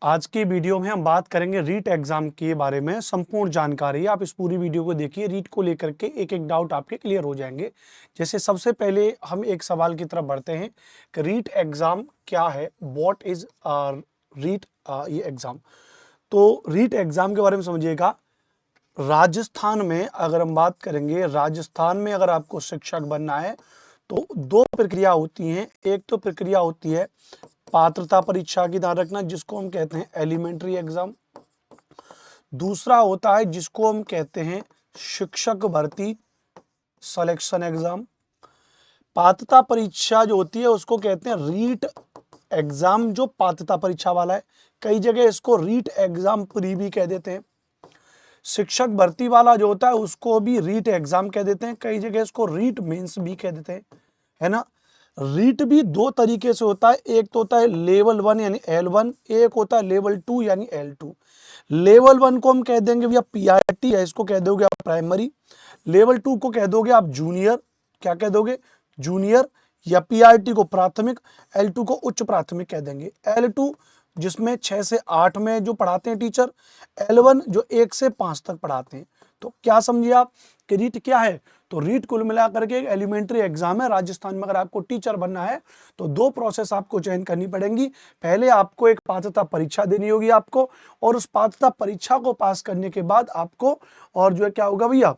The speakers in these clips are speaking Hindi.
आज की वीडियो में हम बात करेंगे रीट एग्जाम के बारे में संपूर्ण जानकारी। आप इस पूरी वीडियो को देखिए, रीट को लेकर के एक एक डाउट आपके क्लियर हो जाएंगे। जैसे सबसे पहले हम एक सवाल की तरफ बढ़ते हैं कि रीट एग्जाम क्या है, व्हाट इज रीट ये एग्जाम। तो रीट एग्जाम के बारे में समझिएगा। राजस्थान में अगर हम बात करेंगे, राजस्थान में अगर आपको शिक्षक बनना है तो दो प्रक्रिया होती हैं। एक तो प्रक्रिया होती है पात्रता परीक्षा की, ध्यान रखना, जिसको हम कहते हैं एलिमेंट्री एग्जाम। दूसरा होता है जिसको हम कहते हैं शिक्षक भर्ती सिलेक्शन एग्जाम। पात्रता परीक्षा जो होती है उसको कहते हैं रीट एग्जाम, जो पात्रता परीक्षा वाला है। कई जगह इसको रीट एग्जाम प्री भी कह देते हैं। शिक्षक भर्ती वाला जो होता है उसको भी रीट एग्जाम कह देते हैं, कई जगह इसको रीट मेंस भी कह देते हैं, है ना। रीट भी दो तरीके से होता है, एक तो होता है लेवल 1 यानी L1, एक होता है लेवल 2 यानी L2। लेवल 1 को हम कह देंगे भैया PRT, या इसको कह दोगे आप प्राइमरी। लेवल 2 को कह दोगे आप जूनियर, क्या कह दोगे, जूनियर, या PRT को प्राथमिक, L2 को उच्च प्राथमिक कह देंगे। L2 जिसमें 6 से 8 में जो पढ़ाते हैं टीचर, L1 जो 1 से 5 तक पढ़ाते हैं। तो क्या समझिए आप कि रीट क्या है। तो रीट कुल मिलाकर के एक एलिमेंट्री एग्जाम है। राजस्थान में अगर आपको टीचर बनना है तो दो प्रोसेस आपको चयन करनी पड़ेंगी। पहले आपको एक पात्रता परीक्षा देनी होगी आपको, और उस पात्रता परीक्षा को पास करने के बाद आपको और जो है क्या होगा भैया,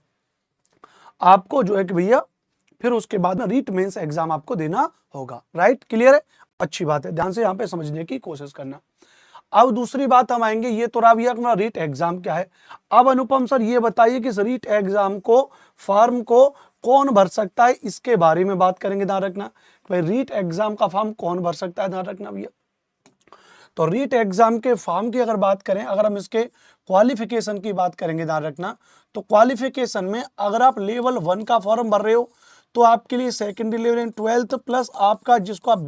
आपको जो है कि भैया फिर उसके बाद में रीट मेंस एग्जाम आपको देना होगा। राइट, क्लियर है, अच्छी बात है, ध्यान से यहाँ पे समझने की कोशिश करना। अब दूसरी बात हम आएंगे, ये तो रहा भैया अपना रीट एग्जाम क्या है। अब अनुपम सर ये बताइए कि इस रीट एग्जाम को, फॉर्म को कौन भर सकता है, इसके बारे में बात करेंगे। ध्यान रखना भाई, रीट एग्जाम का फॉर्म कौन भर सकता है, ध्यान रखना भैया। तो रीट एग्जाम के फॉर्म की अगर बात करें, अगर हम इसके क्वालिफिकेशन की बात करेंगे, ध्यान रखना, तो क्वालिफिकेशन में अगर आप लेवल 1 का फॉर्म भर रहे हो तो आपके लिए secondary level in 12th plus आपका जिसको आप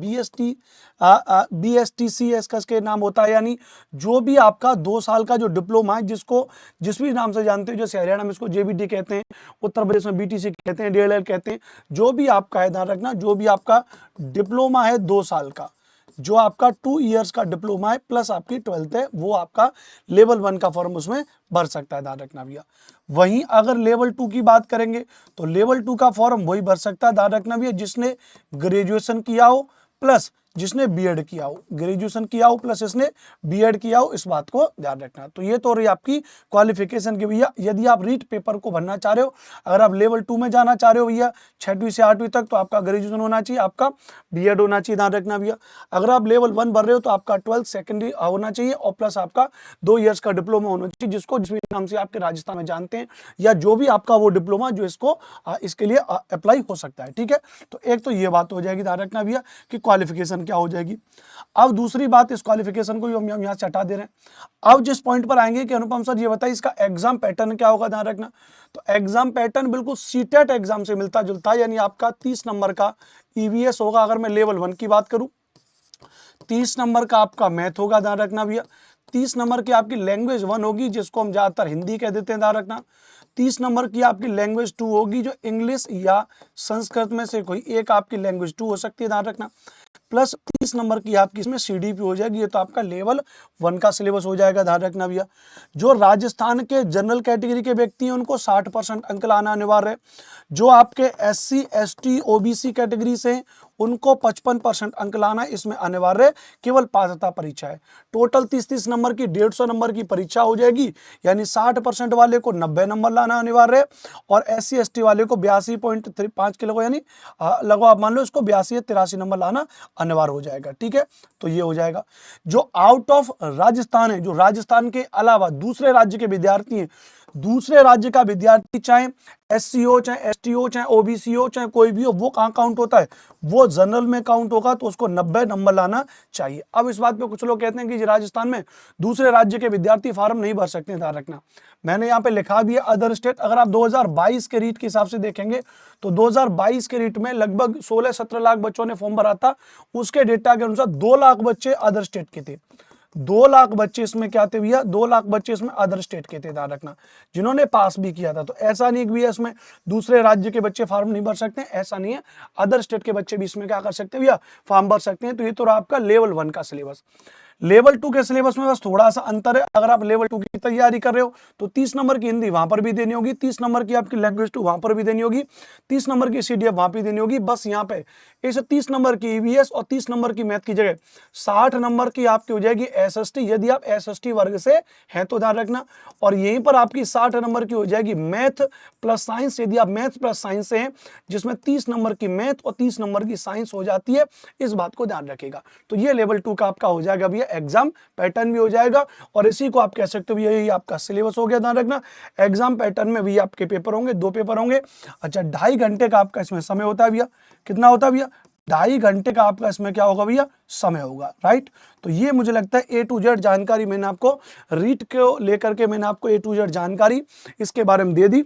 BSTCS का इसके नाम होता है, यानी जो भी आपका 2 साल का जो डिप्लोमा है, जिसको जिस भी नाम से जानते हो, जैसे हरियाणा में इसको JBT कहते हैं, उत्तर प्रदेश में BTC कहते हैं, DLL कहते हैं, जो भी आपका है, ध्यान रखना, जो भी आपका डिप्लोमा है 2 साल का, जो आपका 2 इयर्स का डिप्लोमा है प्लस आपकी 12th है, वो आपका लेवल 1 का फॉर्म उसमें भर सकता है, ध्यान रखना भैया। वहीं अगर लेवल 2 की बात करेंगे तो लेवल 2 का फॉर्म वही भर सकता है, ध्यान रखना भैया, जिसने ग्रेजुएशन किया हो प्लस जिसने बीएड किया हो, ग्रेजुएशन किया हो प्लस इसने बीएड किया हो, इस बात को ध्यान रखना। तो ये तो रही आपकी क्वालिफिकेशन की भैया। यदि आप रीट पेपर को भरना चाह रहे हो, अगर आप लेवल 2 में जाना चाह रहे हो भैया 6वीं से 8वीं तक, तो आपका ग्रेजुएशन होना चाहिए, आपका बीएड होना चाहिए, ध्यान रखना भैया। अगर आप लेवल 1 भर रहे हो तो आपका 12th सेकेंडरी होना चाहिए और प्लस आपका 2 इयर्स का डिप्लोमा होना चाहिए, जिसको जिस भी नाम से आपके राजस्थान में जानते हैं, या जो भी आपका वो डिप्लोमा जो इसको इसके लिए अप्लाई हो सकता है। ठीक है, तो एक तो ये बात हो जाएगी, ध्यान रखना भैया कि क्वालिफिकेशन क्या हो जाएगी। अब दूसरी बात, इस क्वालिफिकेशन को हम यहाँ से हटा दे रहे हैं। अब जिस पॉइंट पर आएंगे कि अनुपम सर ये बताइए इसका एग्जाम पैटर्न क्या होगा, ध्यान रखना। तो एग्जाम पैटर्न बिल्कुल सीटेट एग्जाम से मिलता जुलता है, यानी आपका 30 नंबर का EVS होगा। अगर मैं लेवल 1 की बात करूं, 30 नंबर का आपका मैथ होगा, ध्यान रखना भैया। 30 नंबर की आपकी लैंग्वेज 1 होगी, जिसको हम ज्यादातर हिंदी कह देते हैं, ध्यान रखना। 30 नंबर की आपकी लैंग्वेज 2 होगी, जो इंग्लिश या संस्कृत में से कोई एक आपकी लैंग्वेज 2 हो सकती है, ध्यान रखना। प्लस 30 नंबर की आपकी इसमें CDP हो जाएगी, ये तो आपका लेवल 1 का सिलेबस हो जाएगा, ध्यान रखना भैया। जो राजस्थान के जनरल कैटेगरी के व्यक्ति हैं उनको 60% अंक लाना अनिवार्य है। जो आपके SC ST OBC कैटेगरी से उनको 55% अंक लाना इसमें अनिवार्य, केवल पात्रता परीक्षा है। टोटल 30-30 नंबर की 150 नंबर की परीक्षा हो जाएगी, यानी 60% वाले को 90 नंबर लाना अनिवार्य है, और SC ST वाले को 82.5 किलो, यानी लगभग आप मान लो इसको 82 या 83 नंबर लाना अनिवार्य हो जाएगा। ठीक है, तो ये हो जाएगा। जो आउट ऑफ राजस्थान है, जो राजस्थान के अलावा दूसरे राज्य के विद्यार्थी हैं, दूसरे राज्य का विद्यार्थी चाहे SC हो, चाहे ST हो, चाहे OBC हो, चाहे कोई भी हो, वो कहाँ काउंट होता है, वो जनरल में काउंट होगा, तो उसको 90 नंबर लाना चाहिए। अब इस बात पे कुछ लोग कहते हैं कि राजस्थान में दूसरे राज्य के विद्यार्थी फॉर्म नहीं भर सकते, ध्यान रखना। मैंने यहाँ पे लिखा भी है अदर स्टेट। अगर आप 2022 के रीट के हिसाब से देखेंगे तो 2022 के रीट में लगभग 16-17 लाख बच्चों ने फॉर्म भरा था। उसके डेटा के अनुसार 2 लाख बच्चे अदर स्टेट के थे। 2 लाख बच्चे इसमें क्या थे भैया, 2 लाख बच्चे इसमें अदर स्टेट के थे, ध्यान रखना, जिन्होंने पास भी किया था। तो ऐसा नहीं कि भैया इसमें दूसरे राज्य के बच्चे फॉर्म नहीं भर सकते, ऐसा नहीं है। अदर स्टेट के बच्चे भी इसमें क्या कर सकते हैं भैया, फॉर्म भर सकते हैं। तो ये तो रहा आपका लेवल 1 का सिलेबस। लेवल 2 के सिलेबस में बस थोड़ा सा अंतर है। अगर आप लेवल 2 की तैयारी कर रहे हो तो 30 नंबर की हिंदी वहां पर भी देनी होगी, 30 नंबर की आपकी लैंग्वेज 2 वहां पर भी देनी होगी, 30 नंबर की सीडीएफ वहां भी देनी होगी। बस यहाँ पे इस 30 नंबर की ईवीएस और 30 नंबर की मैथ की जगह 60 नंबर की आपकी हो जाएगी एसएसटी, यदि आप एसएसटी वर्ग से हैं तो ध्यान रखना। और यहीं पर आपकी 60 नंबर की हो जाएगी मैथ प्लस साइंस, यदि आप मैथ प्लस साइंस से हैं, जिसमें 30 नंबर की मैथ और 30 नंबर की साइंस हो जाती है। इस बात को ध्यान रखिएगा। तो ये लेवल 2 का आपका हो जाएगा भैया, एग्जाम पैटर्न भी हो जाएगा और इसी को आप कह सकते हो यही आपका सिलेबस हो गया। ध्यान रखना एग्जाम पैटर्न में भी आपके पेपर होंगे, 2 पेपर होंगे। अच्छा, 2.5 घंटे का आपका इसमें समय होता है भैया। कितना होता है भैया? 2.5 घंटे का आपका इसमें क्या होगा भैया? समय होगा, राइट। तो ये मुझे लगता है A to Z जानकारी मैंने आपको रीट को लेकर के मैंने आपको A to Z जानकारी इसके बारे में दे दी।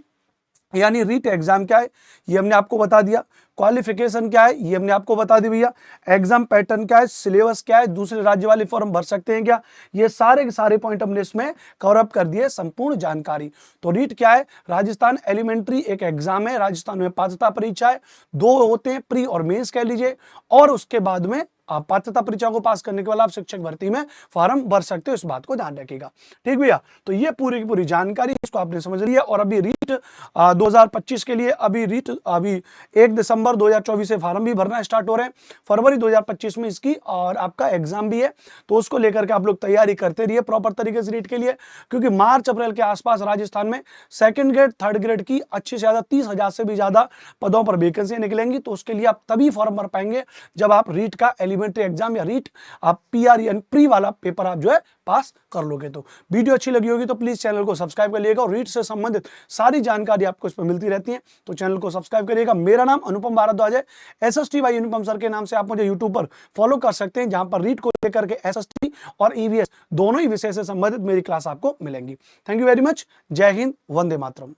यानी रीट एग्जाम क्या है ये हमने आपको बता दिया, क्वालिफिकेशन क्या है ये हमने आपको बता दी भैया, एग्जाम पैटर्न क्या है, सिलेबस क्या है, दूसरे राज्य वाले फॉर्म भर सकते हैं क्या, ये सारे के सारे पॉइंट हमने इसमें कवर अप कर दिए, संपूर्ण जानकारी। तो रीट क्या है? राजस्थान एलिमेंट्री एक एग्जाम है, राजस्थान में पात्रता परीक्षा है, 2 होते हैं, प्री और मेंस कह लीजिए, और उसके बाद में आप पात्रता परीक्षा को पास करने के बाद आप शिक्षक भर्ती में फॉर्म भर सकते हो। इस बात को ध्यान रखिएगा, ठीक भैया। तो ये पूरी की पूरी जानकारी इसको आपने समझ लिया। और अभी रीट 2025 के लिए अभी 1 दिसंबर 2024 से फॉर्म भी भरना स्टार्ट हो रहे हैं, फरवरी 2025 में इसकी और आपका एग्जाम भी है। तो उसको लेकर के आप लोग तैयारी करते रहिए प्रॉपर तरीके से रीट के लिए, क्योंकि मार्च अप्रैल के आसपास राजस्थान में 2nd ग्रेड 3rd ग्रेड की अच्छी से ज्यादा 30,000 से भी ज्यादा पदों पर वैकेंसी निकलेंगी। तो उसके लिए आप तभी फॉर्म भर पाएंगे जब आप रीट का एलिमेंट्री एग्जाम या रीट आप पीआर यानी प्री वाला पेपर आप जो है पास कर लोगे। तो वीडियो अच्छी लगी होगी तो प्लीज चैनल को सब्सक्राइब कर लीजिएगा और रीट से संबंधित सारी जानकारी आपको इसमें मिलती रहती है। तो चैनल को सब्सक्राइब करिएगा। मेरा नाम अनुपम भारद्वाज है, एसएसटी बाय अनुपम सर के नाम से आप मुझे यूट्यूब पर फॉलो कर सकते हैं, जहां पर रीट को लेकर के एसएसटी और ईवीएस दोनों ही विषय से संबंधित मेरी क्लास आपको मिलेंगी। Thank you very much. जय हिंद, वंदे मातरम।